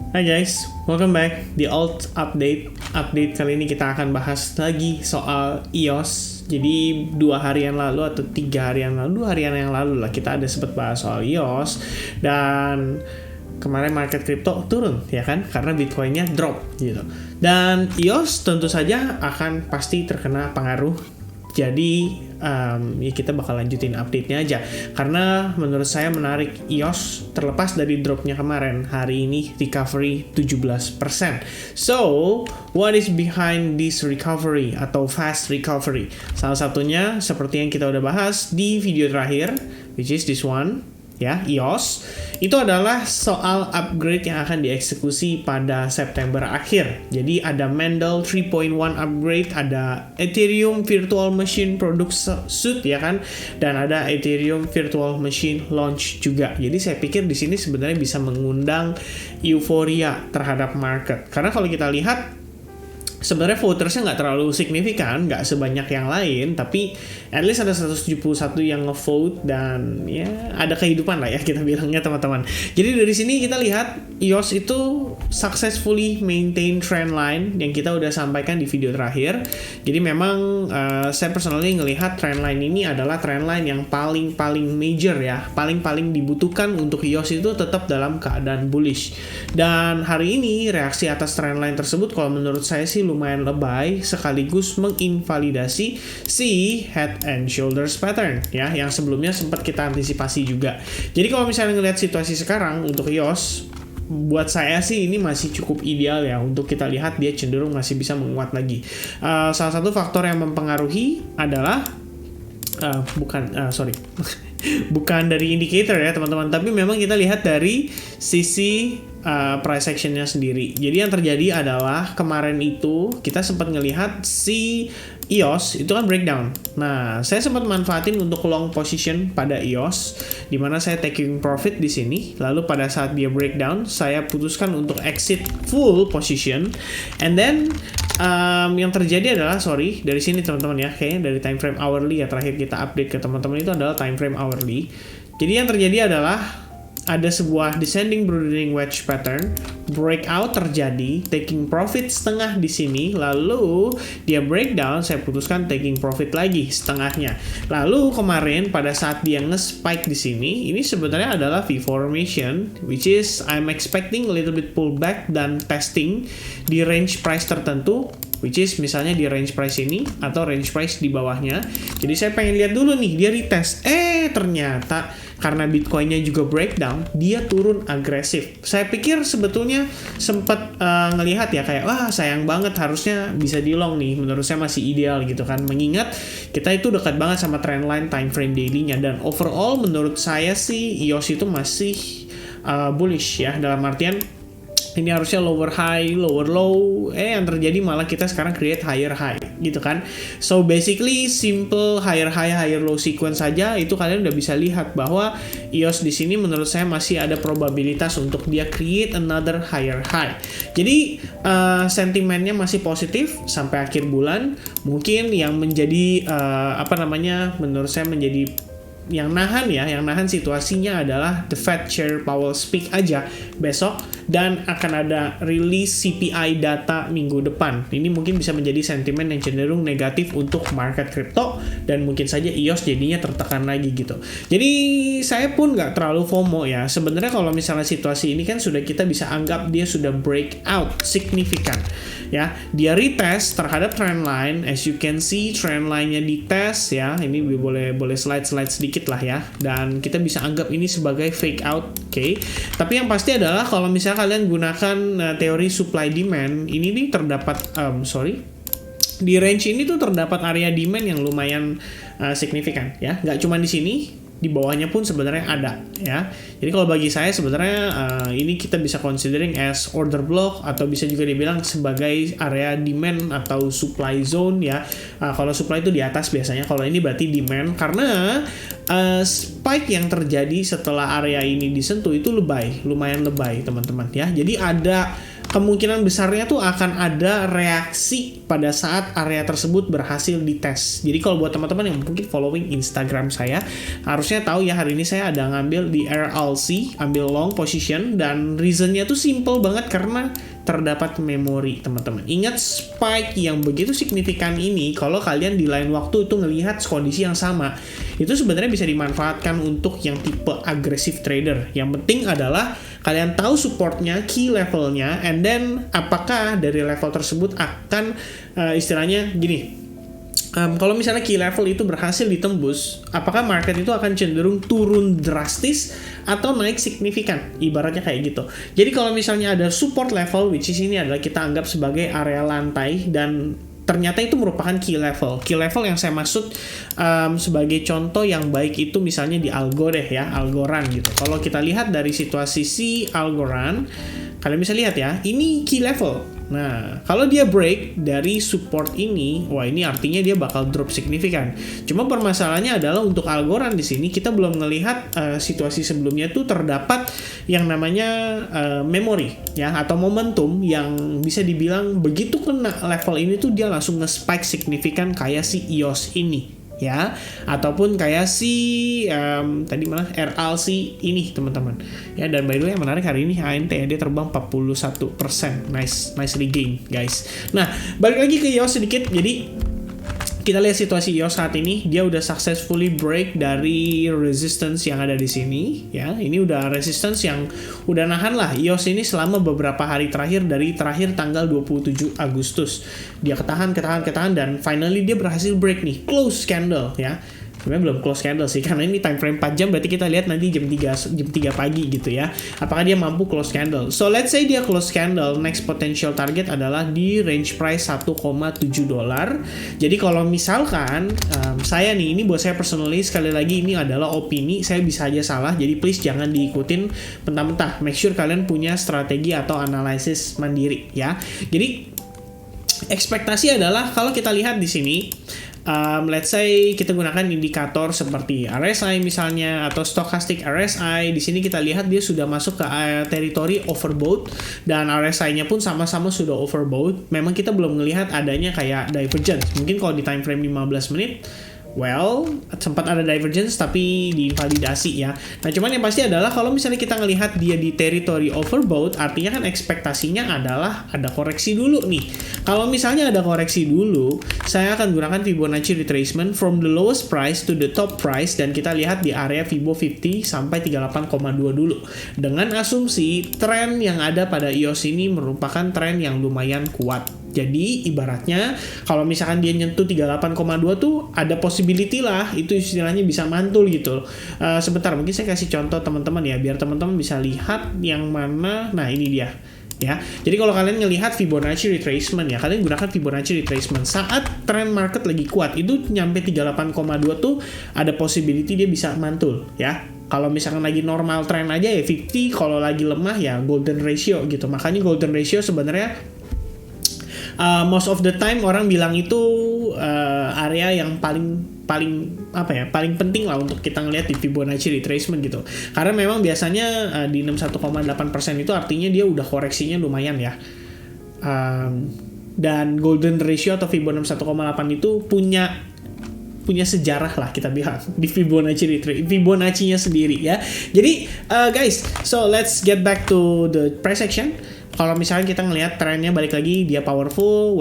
Hai guys, welcome back di Alt Update. Update kali ini kita akan bahas lagi soal EOS. Jadi 2 harian lalu atau 3 harian lalu, 2 harian yang lalu lah kita ada sempat bahas soal EOS. Dan kemarin market crypto turun ya kan, karena Bitcoinnya drop gitu. Dan EOS tentu saja akan pasti terkena pengaruh. Jadi ya kita bakal lanjutin update-nya aja. Karena menurut saya menarik EOS terlepas dari dropnya kemarin. Hari ini recovery 17%. So, what is behind this recovery atau fast recovery? Salah satunya seperti yang kita udah bahas di video terakhir, which is this one. Ya, EOS itu adalah soal upgrade yang akan dieksekusi pada September akhir. Jadi ada Mendel 3.1 upgrade, ada Ethereum Virtual Machine Product Suite ya kan, dan ada Ethereum Virtual Machine Launch juga. Jadi saya pikir di sini sebenarnya bisa mengundang euforia terhadap market. Karena kalau kita lihat sebenarnya votersnya nggak terlalu signifikan, nggak sebanyak yang lain, tapi at least ada 171 yang ngevote dan ya ada kehidupan lah ya kita bilangnya teman-teman. Jadi dari sini kita lihat EOS itu successfully maintain trend line yang kita udah sampaikan di video terakhir. Jadi memang saya personally ngelihat trend line ini adalah trend line yang paling major ya, paling dibutuhkan untuk EOS itu tetap dalam keadaan bullish. Dan hari ini reaksi atas trend line tersebut kalau menurut saya sih lumayan lebay, sekaligus menginvalidasi si head and shoulders pattern ya, yang sebelumnya sempat kita antisipasi juga. Jadi kalau misalnya ngelihat situasi sekarang untuk EOS, buat saya sih ini masih cukup ideal ya untuk kita lihat dia cenderung masih bisa menguat lagi. Salah satu faktor yang mempengaruhi adalah bukan dari indicator ya teman-teman, tapi memang kita lihat dari sisi price actionnya sendiri. Jadi yang terjadi adalah kemarin itu kita sempat ngelihat si EOS itu kan breakdown. Nah, saya sempat manfaatin untuk long position pada EOS, dimana saya taking profit di sini. Lalu pada saat dia breakdown, saya putuskan untuk exit full position. And then yang terjadi adalah, dari sini teman-teman ya, kayaknya dari time frame hourly ya, terakhir kita update ke teman-teman itu adalah time frame hourly. Jadi yang terjadi adalah ada sebuah descending broadening wedge pattern, breakout terjadi, taking profit setengah di sini, lalu dia breakdown, saya putuskan taking profit lagi setengahnya. Lalu kemarin pada saat dia nge-spike di sini, ini sebenarnya adalah V formation, which is I'm expecting a little bit pullback dan testing di range price tertentu, which is misalnya di range price ini atau range price di bawahnya. Jadi saya pengen lihat dulu nih dia retest. Ternyata karena Bitcoinnya juga breakdown, dia turun agresif. Saya pikir sebetulnya sempat ngelihat ya kayak wah sayang banget, harusnya bisa di long nih. Menurut saya masih ideal gitu kan. Mengingat kita itu dekat banget sama trendline time frame daily-nya, dan overall menurut saya sih EOS itu masih bullish ya, dalam artian ini harusnya lower high, lower low, yang terjadi malah kita sekarang create higher high gitu kan. So basically simple higher high, higher low sequence saja itu kalian udah bisa lihat bahwa EOS di sini menurut saya masih ada probabilitas untuk dia create another higher high. Jadi sentimennya masih positif sampai akhir bulan. Mungkin yang menjadi menurut saya menjadi yang nahan situasinya adalah the Fed Chair Powell speak aja besok, dan akan ada rilis CPI data minggu depan. Ini mungkin bisa menjadi sentimen yang cenderung negatif untuk market crypto, dan mungkin saja EOS jadinya tertekan lagi gitu. Jadi saya pun nggak terlalu FOMO ya. Sebenarnya kalau misalnya situasi ini kan sudah kita bisa anggap dia sudah breakout signifikan ya. Dia retest terhadap trendline, as you can see trendline-nya dites ya. Ini boleh slide sedikit lah ya, dan kita bisa anggap ini sebagai fake out, oke. Tapi yang pasti adalah kalau misalnya kalian gunakan teori supply demand, ini nih terdapat di range ini tuh terdapat area demand yang lumayan signifikan ya. Nggak cuma di sini, di bawahnya pun sebenarnya ada ya. Jadi kalau bagi saya sebenarnya ini kita bisa considering as order block, atau bisa juga dibilang sebagai area demand atau supply zone ya. Kalau supply itu di atas biasanya, kalau ini berarti demand, karena spike yang terjadi setelah area ini disentuh itu lumayan lebay teman-teman ya. Jadi ada kemungkinan besarnya tuh akan ada reaksi pada saat area tersebut berhasil dites. Jadi kalau buat teman-teman yang mungkin following Instagram saya, harusnya tahu ya hari ini saya ada ngambil di RLC, ambil long position, dan reasonnya tuh simple banget karena terdapat memori, teman-teman. Ingat spike yang begitu signifikan ini, kalau kalian di lain waktu itu ngelihat kondisi yang sama, itu sebenarnya bisa dimanfaatkan untuk yang tipe aggressive trader. Yang penting adalah kalian tahu supportnya, key levelnya, and then apakah dari level tersebut akan istilahnya gini. Kalau misalnya key level itu berhasil ditembus, apakah market itu akan cenderung turun drastis atau naik signifikan? Ibaratnya kayak gitu. Jadi kalau misalnya ada support level, which is ini adalah kita anggap sebagai area lantai, dan ternyata itu merupakan key level. Key level yang saya maksud sebagai contoh yang baik itu misalnya di Algo deh ya, Algorand gitu. Kalau kita lihat dari situasi si Algorand, kalian bisa lihat ya, ini key level. Nah, kalau dia break dari support ini, wah ini artinya dia bakal drop signifikan. Cuma permasalahannya adalah untuk Algorand di sini kita belum melihat situasi sebelumnya tuh terdapat yang namanya memori ya, atau momentum yang bisa dibilang begitu kena level ini tuh dia langsung nge-spike signifikan kayak si EOS ini ya, ataupun kayak si tadi mana RLC ini teman-teman ya. Dan by the way yang menarik hari ini HNT ya, dia terbang 41%, nice regain guys. Nah balik lagi ke EOS sedikit. Jadi kita lihat situasi EOS saat ini, dia udah successfully break dari resistance yang ada di sini ya. Ini udah resistance yang udah nahan lah EOS ini selama beberapa hari terakhir, dari terakhir tanggal 27 Agustus. Dia ketahan dan finally dia berhasil break nih, close candle ya. Sebenarnya belum close candle sih, karena ini time frame 4 jam, berarti kita lihat nanti jam 3 pagi gitu ya. Apakah dia mampu close candle? So let's say dia close candle, next potential target adalah di range price $1,7. Jadi kalau misalkan saya nih, ini buat saya personally, sekali lagi ini adalah opini, saya bisa aja salah, jadi please jangan diikutin mentah-mentah. Make sure kalian punya strategi atau analisis mandiri ya. Jadi ekspektasi adalah kalau kita lihat di sini, let's say kita gunakan indikator seperti RSI misalnya atau stochastic RSI. Di sini kita lihat dia sudah masuk ke teritori overbought dan RSI-nya pun sama-sama sudah overbought. Memang kita belum melihat adanya kayak divergence. Mungkin kalau di time frame 15 menit sempat ada divergence tapi diinvalidasi ya. Nah cuman yang pasti adalah kalau misalnya kita ngelihat dia di teritori overbought, artinya kan ekspektasinya adalah ada koreksi dulu nih. Kalau misalnya ada koreksi dulu, saya akan gunakan Fibonacci retracement from the lowest price to the top price, dan kita lihat di area Fibo 50 sampai 38,2 dulu. Dengan asumsi tren yang ada pada EOS ini merupakan tren yang lumayan kuat. Jadi ibaratnya kalau misalkan dia nyentuh 38,2 tuh ada possibility lah, itu istilahnya bisa mantul gitu. Sebentar, mungkin saya kasih contoh teman-teman ya, biar teman-teman bisa lihat yang mana. Nah ini dia ya. Jadi kalau kalian ngelihat Fibonacci retracement ya, kalian gunakan Fibonacci retracement saat trend market lagi kuat, itu nyampe 38,2 tuh ada possibility dia bisa mantul ya. Kalau misalkan lagi normal trend aja ya 50, kalau lagi lemah ya golden ratio gitu. Makanya golden ratio sebenarnya most of the time orang bilang itu area yang paling penting lah untuk kita ngelihat di Fibonacci retracement gitu. Karena memang biasanya di 61,8% itu artinya dia udah koreksinya lumayan ya. Dan golden ratio atau Fibonacci 61,8 itu punya sejarah lah kita bilang di Fibonacci-nya sendiri ya. Jadi guys, so let's get back to the price action. Kalau misalnya kita ngelihat trennya balik lagi dia powerful,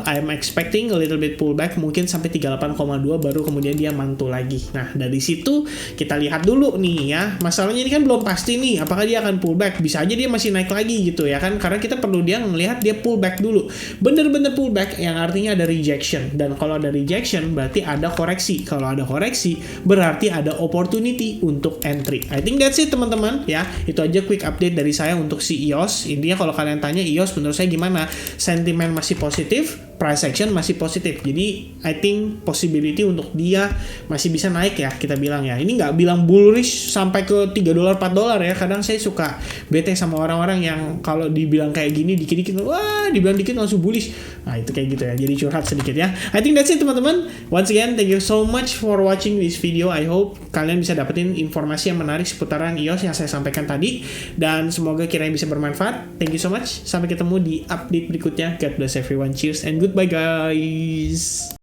I'm expecting a little bit pullback, mungkin sampai 38,2 baru kemudian dia mantul lagi. Nah dari situ kita lihat dulu nih ya, masalahnya ini kan belum pasti nih apakah dia akan pullback, bisa aja dia masih naik lagi gitu ya kan, karena kita perlu dia ngelihat dia pullback dulu, bener-bener pullback yang artinya ada rejection, dan kalau ada rejection berarti ada koreksi, kalau ada koreksi berarti ada opportunity untuk entry. I think that's it teman-teman ya, itu aja quick update dari saya untuk si EOS. Intinya kalau kalian tanya EOS menurut saya gimana, sentimen masih positif, price action masih positif. Jadi I think possibility untuk dia masih bisa naik ya, kita bilang ya. Ini nggak bilang bullish sampai ke $3 $4 ya. Kadang saya suka bete sama orang-orang yang kalau dibilang kayak gini dikit-dikit, wah dibilang dikit langsung bullish. Nah itu kayak gitu ya, jadi curhat sedikit ya. I think that's it teman-teman. Once again, thank you so much for watching this video. I hope kalian bisa dapetin informasi yang menarik seputaran EOS yang saya sampaikan tadi, dan semoga kiranya bisa bermanfaat. Thank you so much. Sampai ketemu di update berikutnya. God bless everyone. Cheers and goodbye guys.